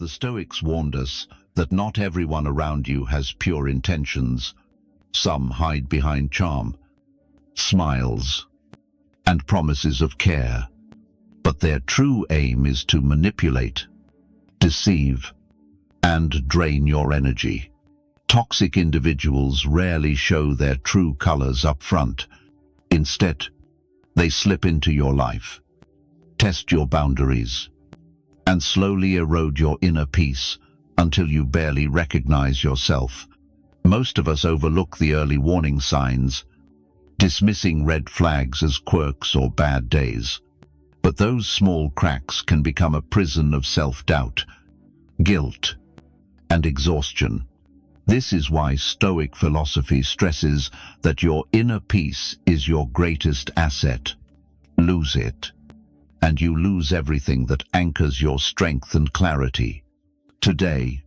The Stoics warned us that not everyone around you has pure intentions. Some hide behind charm, smiles, and promises of care. But their true aim is to manipulate, deceive, and drain your energy. Toxic individuals rarely show their true colors up front. Instead, they slip into your life, test your boundaries, and slowly erode your inner peace until you barely recognize yourself. Most of us overlook the early warning signs, dismissing red flags as quirks or bad days. But those small cracks can become a prison of self-doubt, guilt, and exhaustion. This is why Stoic philosophy stresses that your inner peace is your greatest asset. Lose it, and you lose everything that anchors your strength and clarity. Today,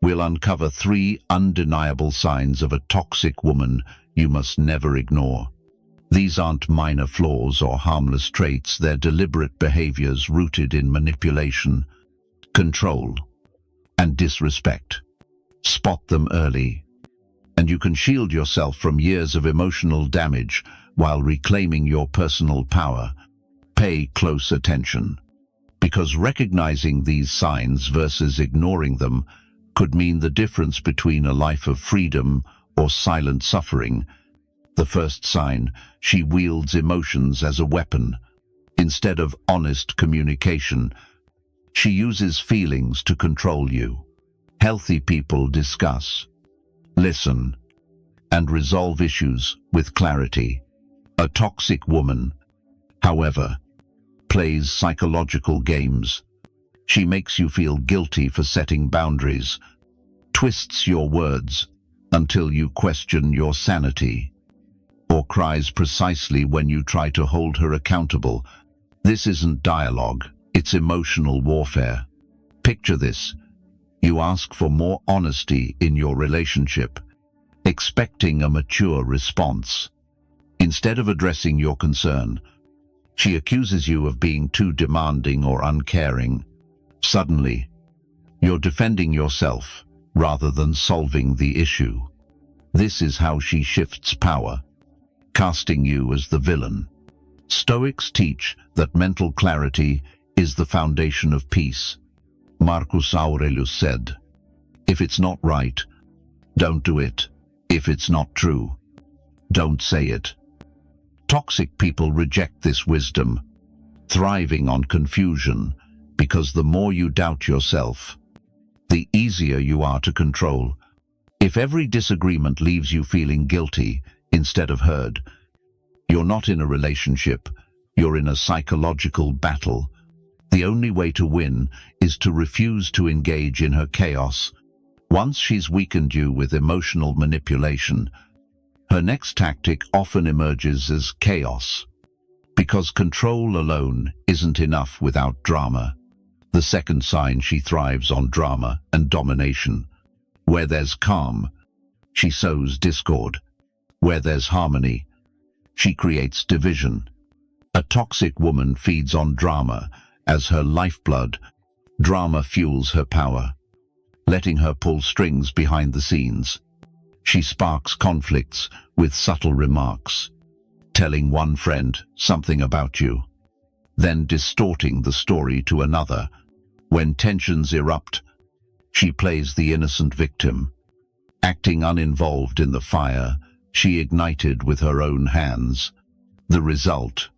we'll uncover 3 undeniable signs of a toxic woman you must never ignore. These aren't minor flaws or harmless traits, they're deliberate behaviors rooted in manipulation, control, and disrespect. Spot them early, and you can shield yourself from years of emotional damage while reclaiming your personal power. Pay close attention, because recognizing these signs versus ignoring them could mean the difference between a life of freedom or silent suffering. The first sign: she wields emotions as a weapon. Instead of honest communication, she uses feelings to control you. Healthy people discuss, listen, and resolve issues with clarity. A toxic woman, however, plays psychological games. She makes you feel guilty for setting boundaries, twists your words until you question your sanity, or cries precisely when you try to hold her accountable. This isn't dialogue, it's emotional warfare. Picture this: you ask for more honesty in your relationship, expecting a mature response. Instead of addressing your concern, she accuses you of being too demanding or uncaring. Suddenly, you're defending yourself rather than solving the issue. This is how she shifts power, casting you as the villain. Stoics teach that mental clarity is the foundation of peace. Marcus Aurelius said, "If it's not right, don't do it. If it's not true, don't say it." Toxic people reject this wisdom, thriving on confusion, because the more you doubt yourself, the easier you are to control. If every disagreement leaves you feeling guilty instead of heard, you're not in a relationship, you're in a psychological battle. The only way to win is to refuse to engage in her chaos. Once she's weakened you with emotional manipulation, her next tactic often emerges as chaos, because control alone isn't enough without drama. The second sign: she thrives on drama and domination. Where there's calm, she sows discord. Where there's harmony, she creates division. A toxic woman feeds on drama as her lifeblood. Drama fuels her power, letting her pull strings behind the scenes. She sparks conflicts with subtle remarks, telling one friend something about you, then distorting the story to another. When tensions erupt, she plays the innocent victim, acting uninvolved in the fire she ignited with her own hands. The result: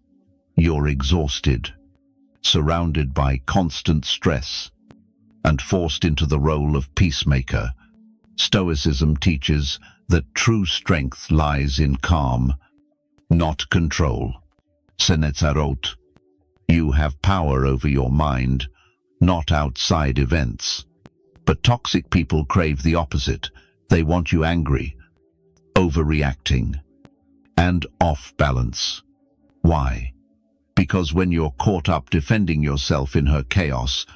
you're exhausted, surrounded by constant stress, and forced into the role of peacemaker. Stoicism teaches that true strength lies in calm, not control. Senezarot, you have power over your mind, not outside events. But toxic people crave the opposite. They want you angry, overreacting, and off balance. Why? Because when you're caught up defending yourself in her chaos,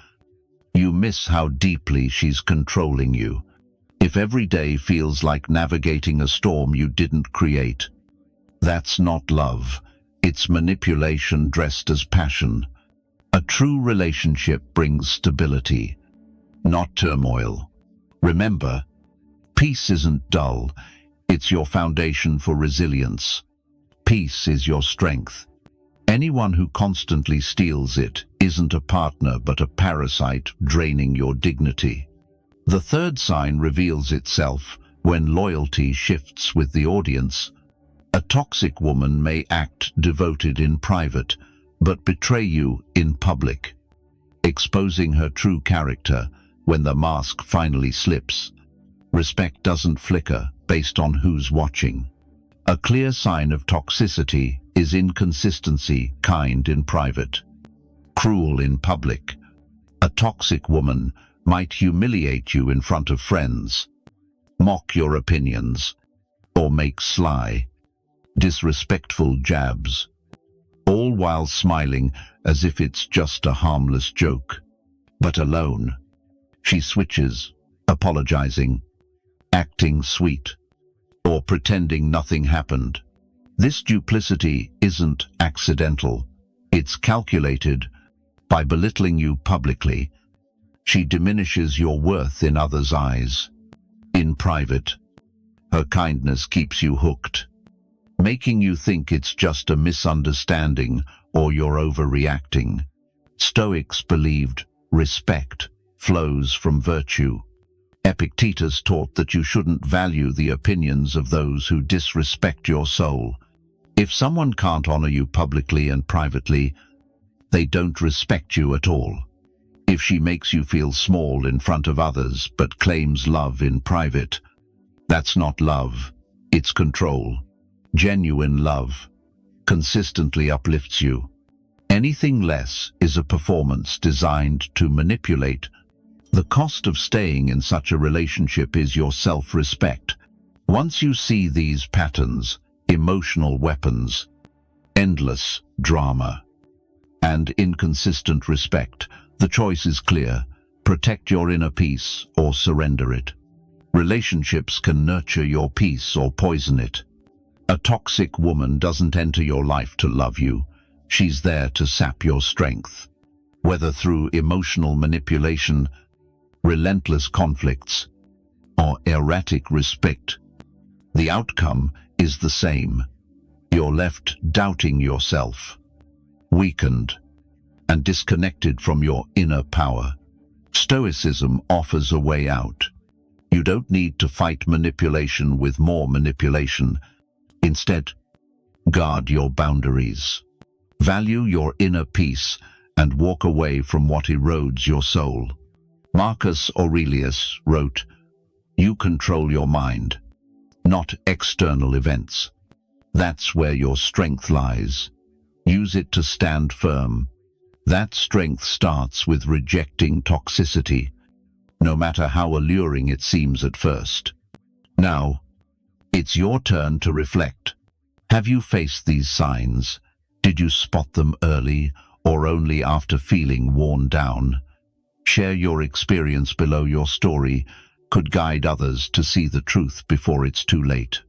you miss how deeply she's controlling you. If every day feels like navigating a storm you didn't create, that's not love. It's manipulation dressed as passion. A true relationship brings stability, not turmoil. Remember, peace isn't dull. It's your foundation for resilience. Peace is your strength. Anyone who constantly steals it isn't a partner but a parasite draining your dignity. The third sign reveals itself when loyalty shifts with the audience. A toxic woman may act devoted in private, but betray you in public, exposing her true character when the mask finally slips. Respect doesn't flicker based on who's watching. A clear sign of toxicity is inconsistency, kind in private, cruel in public. A toxic woman might humiliate you in front of friends, mock your opinions, or make sly, disrespectful jabs, all while smiling as if it's just a harmless joke. But alone, she switches, apologizing, acting sweet, or pretending nothing happened. This duplicity isn't accidental. It's calculated. By belittling you publicly, she diminishes your worth in others' eyes. In private, her kindness keeps you hooked, making you think it's just a misunderstanding or you're overreacting. Stoics believed respect flows from virtue. Epictetus taught that you shouldn't value the opinions of those who disrespect your soul. If someone can't honor you publicly and privately, they don't respect you at all. If she makes you feel small in front of others but claims love in private, that's not love, it's control. Genuine love consistently uplifts you. Anything less is a performance designed to manipulate. The cost of staying in such a relationship is your self-respect. Once you see these patterns, emotional weapons, endless drama, and inconsistent respect, the choice is clear. Protect your inner peace or surrender it. Relationships can nurture your peace or poison it. A toxic woman doesn't enter your life to love you. She's there to sap your strength. Whether through emotional manipulation, relentless conflicts, or erratic respect, the outcome is the same. You're left doubting yourself, weakened, and disconnected from your inner power. Stoicism offers a way out. You don't need to fight manipulation with more manipulation. Instead, guard your boundaries. Value your inner peace and walk away from what erodes your soul. Marcus Aurelius wrote, "You control your mind, not external events. That's where your strength lies. Use it to stand firm." That strength starts with rejecting toxicity, no matter how alluring it seems at first. Now, it's your turn to reflect. Have you faced these signs? Did you spot them early or only after feeling worn down? Share your experience below. Your story could guide others to see the truth before it's too late.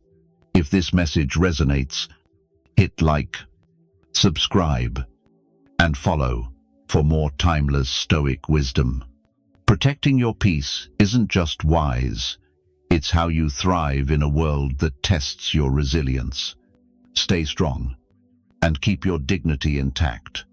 If this message resonates, hit like, subscribe, and follow for more timeless Stoic wisdom. Protecting your peace isn't just wise, it's how you thrive in a world that tests your resilience. Stay strong and keep your dignity intact.